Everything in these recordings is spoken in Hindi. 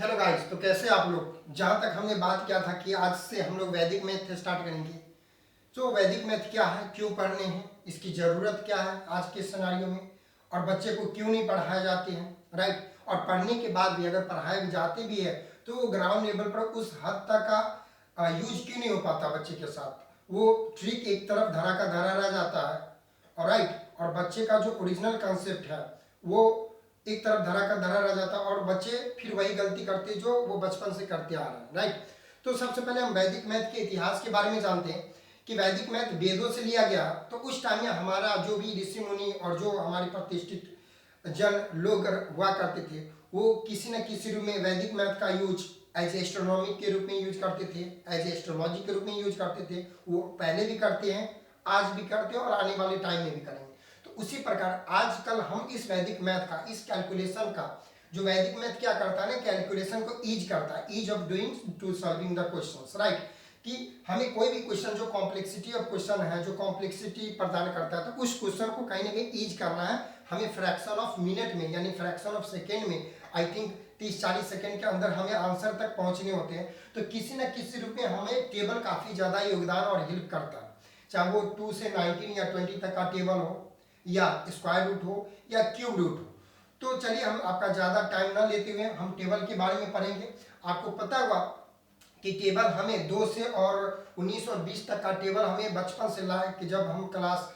हेलो गाइस, तो कैसे आप लोग। जहाँ तक हमने बात किया था कि आज से हम लोग वैदिक मैथ स्टार्ट करेंगे। तो वैदिक मैथ क्या है, क्यों पढ़ने हैं, इसकी ज़रूरत क्या है आज के सिनारियो में, और बच्चे को क्यों नहीं पढ़ाए जाते हैं, राइट। और पढ़ने के बाद भी अगर पढ़ाए जाते भी है तो वो ग्राउंड लेवल पर उस हद तक का यूज क्यों नहीं हो पाता बच्चे के साथ। वो ट्रिक एक तरफ धरा का धरा रह जाता है, और राइट, और बच्चे का जो ओरिजिनल कंसेप्ट है वो एक तरफ धरा का धरा रह जाता है, और बच्चे फिर वही गलती करते जो वो बचपन से करते आ रहे हैं, राइट। तो सबसे पहले हम वैदिक मैथ के इतिहास के बारे में जानते हैं कि वैदिक मैथ वेदों से लिया गया। तो उस टाइम में हमारा जो भी ऋषि मुनि और जो हमारे प्रतिष्ठित जन लोग हुआ करते थे, वो किसी न किसी रूप में वैदिक मैथ का यूज एज एस्ट्रोनॉमी के रूप में यूज करते थे, एज एस्ट्रोलॉजी के रूप में यूज करते थे। वो पहले भी करते हैं, आज भी करते हैं, और आने वाले टाइम में भी करेंगे। तो उसी प्रकार आजकल हम इस वैदिक मैथ का, इस कैलकुलेशन का, जो वैदिक मैथ क्या करता है ना, कैलकुलेशन को ईज करता है, ease of doing to solving the questions, right. कि हमें कोई भी क्वेश्चन जो कॉम्प्लेक्सिटी ऑफ क्वेश्चन है, जो कॉम्प्लेक्सिटी प्रदान करता है, तो उस क्वेश्चन को कहीं ना कहीं ईज करना है हमें। फ्रैक्शन ऑफ मिनट में यानी फ्रैक्शन ऑफ सेकेंड में, आई थिंक 30-40 सेकेंड के अंदर हमें आंसर तक पहुंचने होते हैं। तो किसी न किसी रूप में हमें टेबल काफ़ी ज़्यादा योगदान और हेल्प करता है, चाहे वो 2 से 19 या 20 तक का टेबल हो, या स्क्वायर रूट हो, या क्यूब रूट हो। तो चलिए हम आपका ज़्यादा टाइम ना लेते हुए हम टेबल के बारे में पढ़ेंगे। आपको पता होगा कि टेबल हमें 2 से और 19 और 20 तक का टेबल हमें बचपन से लाए कि जब हम class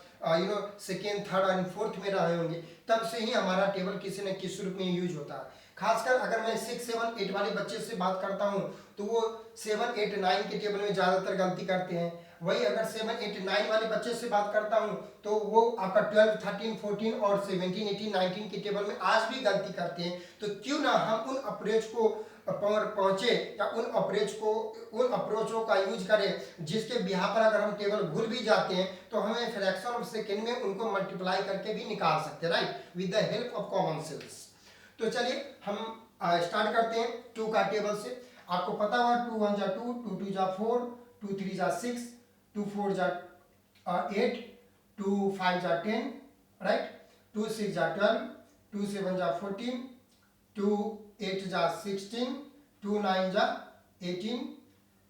second, third and fourth में रहे होंगे, तब से ही हमारा टेबल किसी न किसी रूप में यूज होता है। खासकर अगर मैं 6, 7, 8 वाले बच्चे से बात करता हूँ तो वो 7, 8, 9 के टेबल में ज़्यादातर गलती करते हैं। वही अगर 7, 8, 9 वाले बच्चे से बात करता हूँ तो वो आपका 12, 13, 14 और 17, 18, 19 के टेबल में आज भी गलती करते हैं। तो क्यों ना हम उन अप्रोच को पहुंचे, या उन अप्रोचों का यूज करें जिसके बिहार पर अगर हम टेबल भूल भी जाते हैं तो हमें फ्रैक्शन ऑफ सेकेंड में उनको मल्टीप्लाई करके भी निकाल सकते हैं, right, with the help of common sense. तो चलिए हम स्टार्ट करते हैं 2 का टेबल से। आपको पता होगा 2 1 जा 2, 2 2 जा 4, 2 3 जा 6, 2 4 जा 8, 2 5 जा 10, राइट, 2 6 जा 12, 2 7 जा 14, 2 8 जा 16, 2 9 जा 18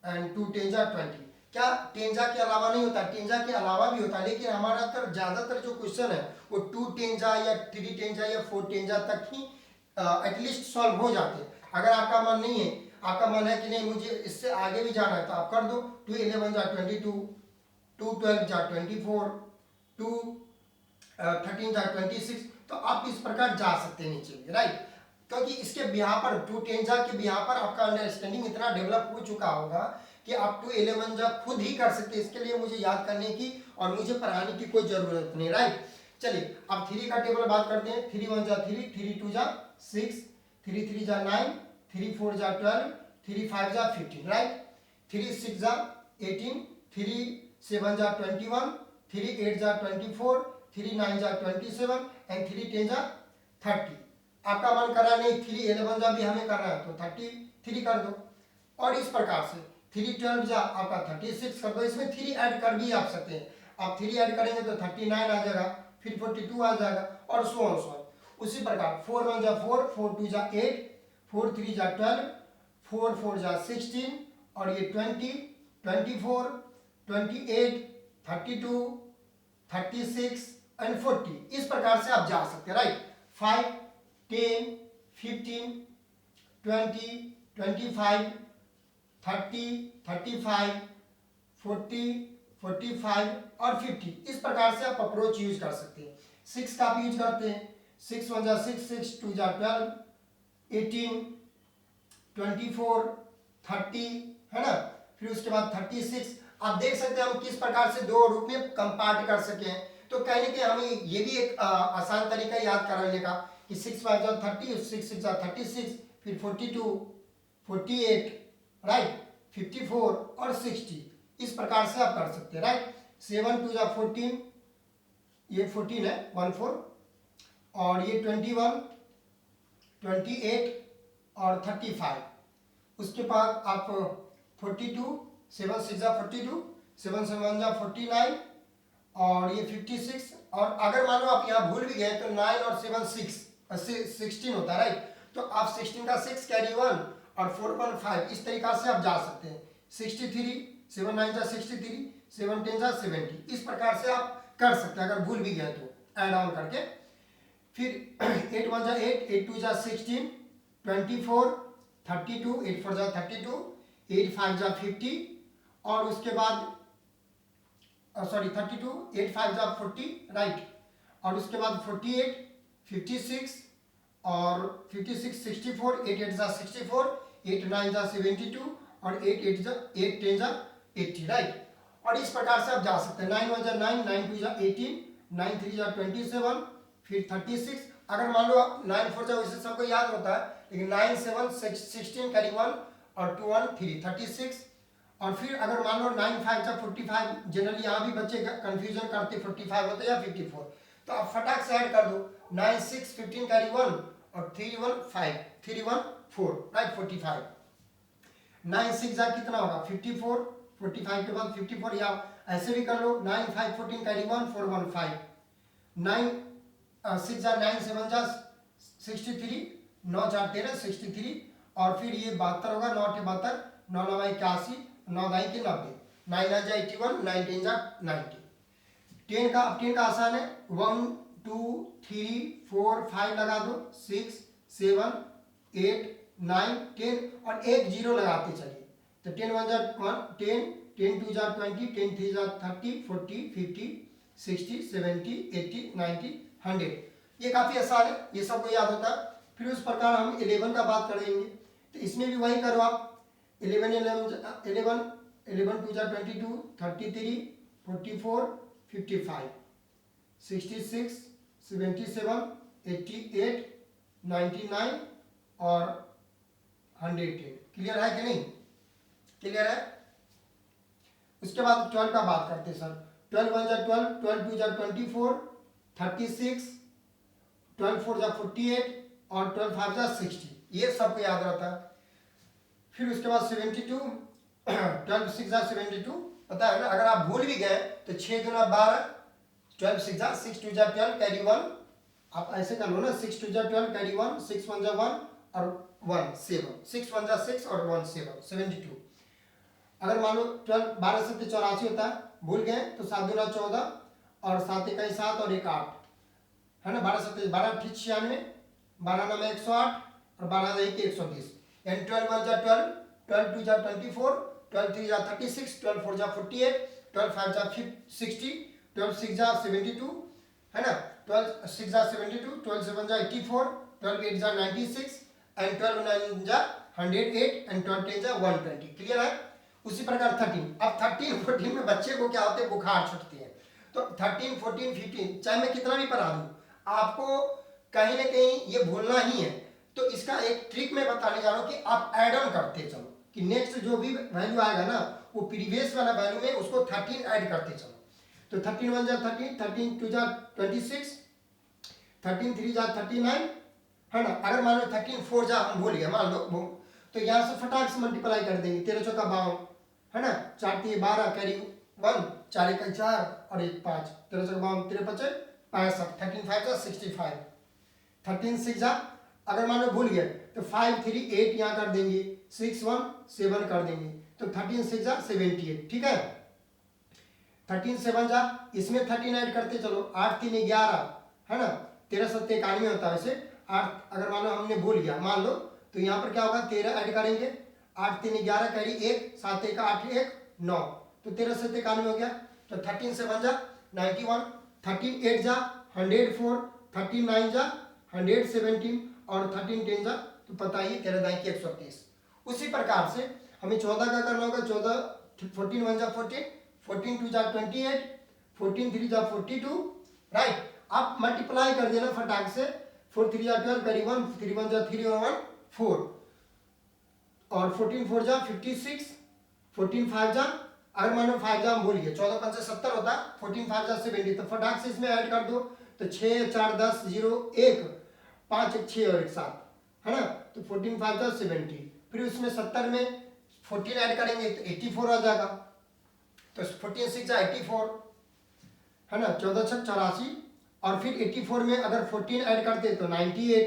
एंड 2 10 जा 20। क्या टेंजा के अलावा नहीं होता, टेंजा के अलावा भी होता है, लेकिन हमारा तर ज़्यादातर जो क्वेश्चन है वो 2 टेंजा या 3 टेंजा या 4 टेंजा तक ही एटलीस्ट सॉल्व हो जाते हैं। अगर आपका मन नहीं है, आपका मन है कि नहीं मुझे इससे आगे भी जाना है, तो आप कर दो 2 11 जा 22, 2 12 जा 24, 2 13 जा 26। तो आप इस प्रकार जा सकते हैं नीचे, राइट। क्योंकि इसके बिहार पर 2 10 जा के बिहार पर आपका अंडरस्टैंडिंग इतना डेवलप हो चुका होगा कि आप 2 11 जा खुद ही कर सकते हैं। इसके लिए मुझे याद करने की और मुझे पढ़ाने की कोई जरूरत नहीं, राइट। चलिए अब 3 का टेबल बात करते हैं। 3 1 जा 3, 3 2 जा 6, 3 3 जा 9, 3 4 जा 12, 3 5 जा 15, राइट। 3 6 जा 18, 3 7 जा 21, 3 8 जा 24, 3 9 जा 27 एंड 3 10 जा 30। आपका मन कर रहा नहीं 3 11 जा भी हमें करना है तो 33 कर दो, और इस प्रकार से 3 12 जा आपका 36 कर दो। इसमें 3 ऐड कर भी आप सकते हैं। आप 3 ऐड करेंगे तो 39 आ जाएगा, फिर 42 आ जाएगा, और सो ऑन सो ऑन। उसी प्रकार 4 1 जा 4, 4 2 जा 8, 4 3 जा 12, 4 4 जा 16, और ये 20, 24, 28, 32, 36 एंड 40। इस प्रकार से आप जा सकते हैं, राइट। 5 10 15 20 25 30 35 40 45 और 50। इस प्रकार से आप अप्रोच यूज कर सकते हैं। 6 का आप यूज करते हैं। 6 1 जा 6, 6 2 जा 12, 18 24 30, है ना। फिर उसके बाद 36। आप देख सकते हैं हम किस प्रकार से 2 रूप में कंपार्ट कर सके हैं। तो कहने के हमें ये भी एक आसान तरीका याद करने का कि 6 5 जा 30, 6 6 जा 36, फिर 42 48, राइट, 54 और 60। इस प्रकार से आप कर सकते हैं, राइट। 7 2 जा 14, ये 14 है 14, और ये 21 28 और 35। उसके बाद आप 42, 7 6 जा 42, 7 7 जा 49, और ये 56। और अगर मान लो आप यहाँ भूल भी गए तो 9 और 7 16 होता है, राइट। तो आप 16 का 6 कैरी 1 और 415 इस तरीका से आप जा सकते हैं। 63 7 9 जा 63 7 10 जा 70 इस प्रकार से आप कर सकते हैं अगर भूल भी गए तो ऐड ऑन करके। फिर 8 1 जा 8 8 2 जा 16 24 32 8 4 जा 32 8 5 जा 50 और उसके बाद सॉरी 32 8 5 जा 40 राइट और उसके बाद 48 56 और 56 64 8 8 जा 64 8 9 जा 72 और 8 8 जा 8 10 जा 80 राइट। और इस प्रकार से आप जा सकते हैं। 9 1 जा 9 9 2 जा 18 9 3 जा 27 फिर 36 अगर मान लो 9 4 जा वैसे सबको याद होता है लेकिन 9 7 16 कैरी 1 और 2 1 3 36 और फिर अगर मान लो 9 5 जा 45 जनरली यहाँ भी बच्चे कंफ्यूजन करते 45 होता है या 54 तो आप फटाक से ऐड कर दो 9 6 15 कैरी 1 और 3 1 5 3 1 4 राइट 45 9 6 जा कितना होगा 54 45 के बाद 54 या ऐसे भी कर लो 9 5 14 कैरी 1 4 1 5 9 6 जा 9 7 जा 63 9 4 13 63 और फिर ये 72 होगा 9 8 72 9 9 81 9 9 के 90 9 9 जा 81 9 10 जा 90 10 का अब 10 का आसान है 1 2 3 4 5 लगा दो 6 7 8 9 10 और एक जीरो लगाते चलिए तो 10 1 जा 1 10 10 2 जा 20 10 3 जा 30 40 50 60 70 80 90 100 ये काफ़ी आसान है ये सबको याद होता है। फिर उस प्रकार हम 11 का बात करेंगे तो इसमें भी वही करो आप 11 11 2 जा 22 33 44 55 66 77 88 99 और 110 क्लियर है कि नहीं क्लियर है। उसके बाद 12 का बात करते हैं सर 12 1 जा 12 12 2 जा 24 36 12 4 जा 48 और 12 5 जा 60 ये सबको याद रहता है। फिर उसके बाद 72 12 6 जा 72 पता है ना अगर आप भूल भी गए तो 6 गुना 12 12 6 जा 6 2 जा 12 कैरी 1 आप ऐसे कर लो ना 6 2 जा 12 कैरी 1 6 1 जा 1 और 1 7 6 1 जा 6 और 1 7 72 अगर मान लो 12 12 7 84 होता है भूल गए तो 7 गुना 14 और 7 1 7 और 1 8 है ना 12 7 12 ठीक 96 12 9 108 और 12 1 120 यानी 12 1 जा 12 12 2 जा 24 12 3 जा 36 12 4 जा 48 12 5 जा 60 12 6 जा 72 है ना 12 6 जा 72 12 7 जा 84 12 8 जा 96 एंड 12 9 जा 108 एंड 12 10 जा 120 क्लियर है। उसी प्रकार 13 अब 13 14 में बच्चे को क्या होते हैं बुखार छूटती है तो 13 14 15 चाहे मैं कितना भी पढ़ा दूं आपको कहीं ना कहीं ये भूलना ही है तो इसका एक ट्रिक मैं बताने जा रहा हूँ कि आप ऐड ऑन करते चलो कि नेक्स्ट जो भी वैल्यू आएगा ना वो प्रीवियस वाला वैल्यू में उसको 13 ऐड करते चलो तो 13 1 जा 30 13 2 जा 26 13 3 जा 39 है ना अगर मान लो 13 4 जा हम भूल गए मान लो तो यहाँ से फटाक से मल्टीप्लाई कर देंगे 13 चौका 52 है ना 4 3 12 कैरी 1 4 1 4 और 1 5 13 चौका 52 53 65 13 5 जा 65 13 6 जा अगर मान लो भूल गए तो 5 3 8 यहाँ कर देंगे 6 1 7 कर देंगे तो 13 6 जा 78 ठीक है। 13 7 जा इसमें 13 ऐड करते चलो 8 3 11 है ना 13 7 91 होता है वैसे 8 अगर मान लो हमने भूल गया मान लो तो यहाँ पर क्या होगा 13 ऐड करेंगे 8 3 11 कैरी 1 7 1 8 1 9 तो 13 7 91 हो गया तो 13 7 जा 91 13 8 जा 104 13 9 जा 117 और 13 10 जा तो पता ही 13 9 की 130। उसी प्रकार से हमें 14 का करना होगा 14 14 1 जा 14 14 2 जा 28 14 3 जा 42 राइट आप मल्टीप्लाई कर देना फटाक से 4 3 जा 12 कैरी 1 3 1 जा 3 और 1 4 और 14 4 जा 56 14 5 जा अगर मान लो 5 जा हम भूल गए 14 5 से 70 होता 14 5 जा 70 तो फटाक से इसमें ऐड कर दो तो 6 4 10 0 1 5 1 6 और 1 7 है ना तो 14 5 जा 70 फिर उसमें 70 में 14 ऐड करेंगे तो 84 आ जाएगा तो 14 6 जा 84 है ना 14 6 84 और फिर 84 में अगर 14 ऐड करते तो 98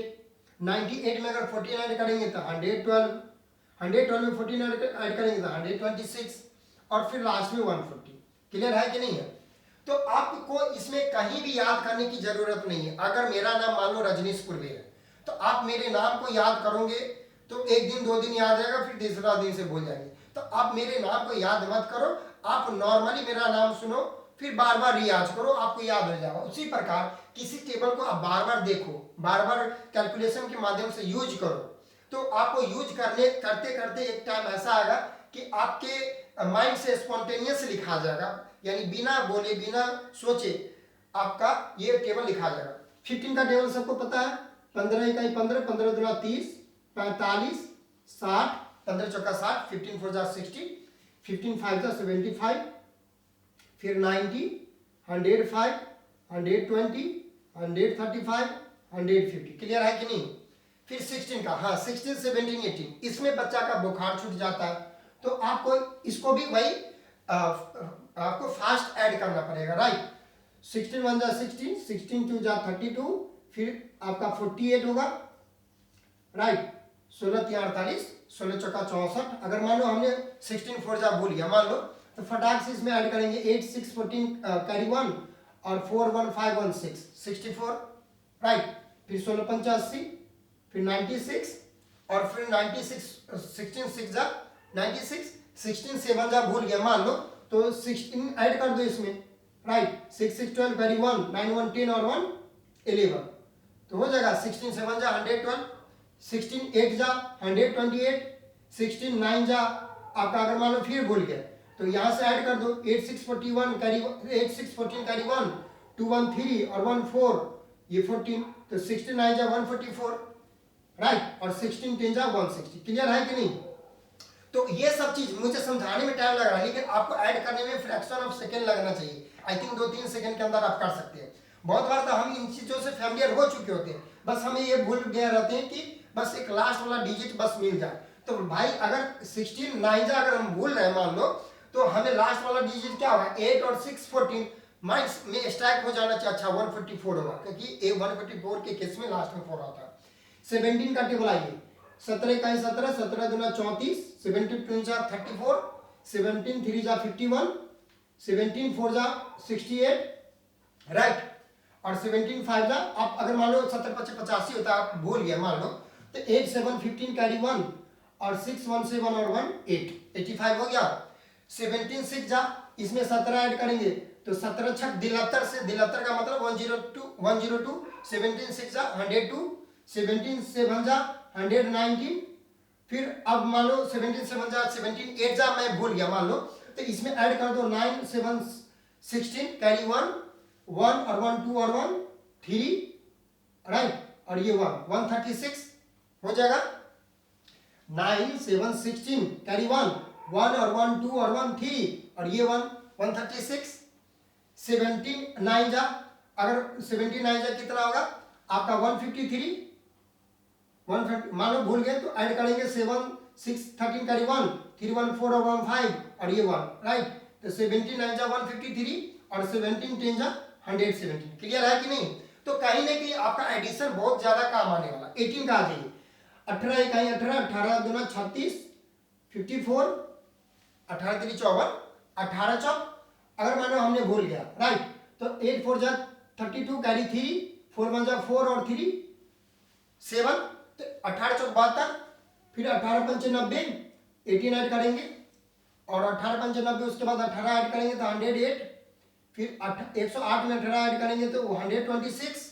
98 में अगर 14 ऐड करेंगे तो 112 112 में 14 ऐड करेंगे तो 126 और फिर लास्ट में 140। क्लियर है कि नहीं है? तो आपको इसमें कहीं भी याद करने की जरूरत नहीं है। अगर मेरा नाम मान लो रजनीश पूर्वे है तो आप मेरे नाम को याद करोगे तो एक दिन 2 दिन याद रहेगा, फिर तीसरा दिन से भूल जाएंगे। तो आप मेरे नाम को याद मत करो, आप नॉर्मली मेरा नाम सुनो, फिर बार बार रियाज करो, आपको याद हो जाएगा। उसी प्रकार किसी टेबल को आप बार बार देखो, बार बार कैलकुलेशन के माध्यम से यूज करो, तो आपको यूज करते करते एक टाइम ऐसा आएगा कि आपके माइंड से स्पॉन्टेनियस लिखा जाएगा, यानी बिना बोले बिना सोचे आपका ये टेबल लिखा जाएगा। 15 का टेबल सबको पता है, 15 इकाई 15, 15 दूना 30, 45, 60, 15 चौका 60, 15 4 जा 60, 15 5 जा 75, फिर 90, 105, 120, 135, 150। क्लियर है कि नहीं? फिर 16 का, हाँ 16, 17, 18, इसमें बच्चा का बुखार छूट जाता है, तो आपको इसको भी वही आपको फास्ट ऐड करना पड़ेगा, राइट। 16 1 जा 16, 16 2 जा 32, फिर आपका 48 होगा, राइट। 16 3 48, 16 चौका 64। अगर मान लो हमने 16 4 जा भूल गया मान लो, तो फटाक से इसमें ऐड करेंगे 8 6 14 कैरी 1 और 4 1 5 1 6 64, राइट। फिर 16 85, फिर 96 और फिर 96 16 6 जा 96, 16 7 जा भूल गया मान लो, तो 16 ऐड कर दो इसमें, राइट। 6 6 12 कैरी 1, 9 1 10 और 1 11, तो हो जाएगा 16 7 जा 112, 16 8 जा 128, 16 9 जा आपका अगर मान लो फिर भूल गया तो यहाँ से ऐड कर दो 8 6 41 कैरी 8 6 14 कैरी 1, 2 1 3 और 1 4, ये 14, तो 16 9 जा 144, राइट, और 16 10 जा 160। क्लियर है कि नहीं? तो ये सब चीज मुझे समझाने में टाइम लग रहा है, लेकिन आपको ऐड करने में फ्रैक्शन ऑफ सेकंड लगना चाहिए। आई थिंक 2-3 सेकंड के अंदर आप कर सकते हैं। बहुत बार तो हम इन चीजों से फैमिलियर हो चुके होते हैं, बस हमें ये भूल गए रहते हैं कि बस एक लास्ट वाला डिजिट बस मिल जाए। तो भाई अगर 16 9 जा अगर हम भूल रहे हैं मान लो, तो हमें लास्ट वाला डिजिट क्या होगा, 8 और 6 14 माइंड में स्ट्राइक हो जाना चाहिए। अच्छा 154 होगा, क्योंकि 154 के केस में लास्ट में 4 आता है। 17 का टेबल आइए, 17 का 17, 17 दूना 34, 17 2 जा 34, 17 3 जा 51, 17 4 जा 68, राइट, और 17 5 जा आप अगर मान लो 70 25 85 होता है, आप भूल गए मान लो, तो 8 7 15 कैरी 1 और 6 1 7 और 1 8 85 हो गया। 17 6 जा इसमें 17 ऐड करेंगे तो 17 6 73 से, 73 का मतलब 102, 17 6 जा 102, 17 7 जा 119, फिर अब मान लो 17 7 जा 17 8 जा मैं भूल गया मान लो, तो इसमें ऐड कर दो 9 7 16 कैरी 1 1 और 1 2 और 1 3, राइट, और ये 1 136 हो जाएगा। 9 7 16 कैरी 1 1 और 1 2 और 1 3 और ये 1 136। 17 9 जा अगर 17 9 जा कितना होगा आपका 153, 150 मान लो भूल गए तो ऐड करेंगे 7 6 13 कैरी 1 3 1 4 और 1 5 और ये 1, राइट। तो 17 9 जा 153 और 17 10 जा 117। क्लियर है कि नहीं? तो कहीं ना कहीं आपका एडिशन बहुत ज्यादा काम आने वाला। 18 का आ जाइए, 18 इकाई 18, 18 दूना 36, 54, 18 3 54, 18 चौक अगर मानो हमने भूल गया, राइट, तो 8 4 जा 32 कैरी 3, 4 1 जा 4 और 3 7, तो 18 चौक 72, फिर 18 पंच 90, 18 ऐड करेंगे और 18 पंच 90 उसके बाद 18 ऐड करेंगे तो 108, फिर 108 में 18 ऐड करेंगे तो 126,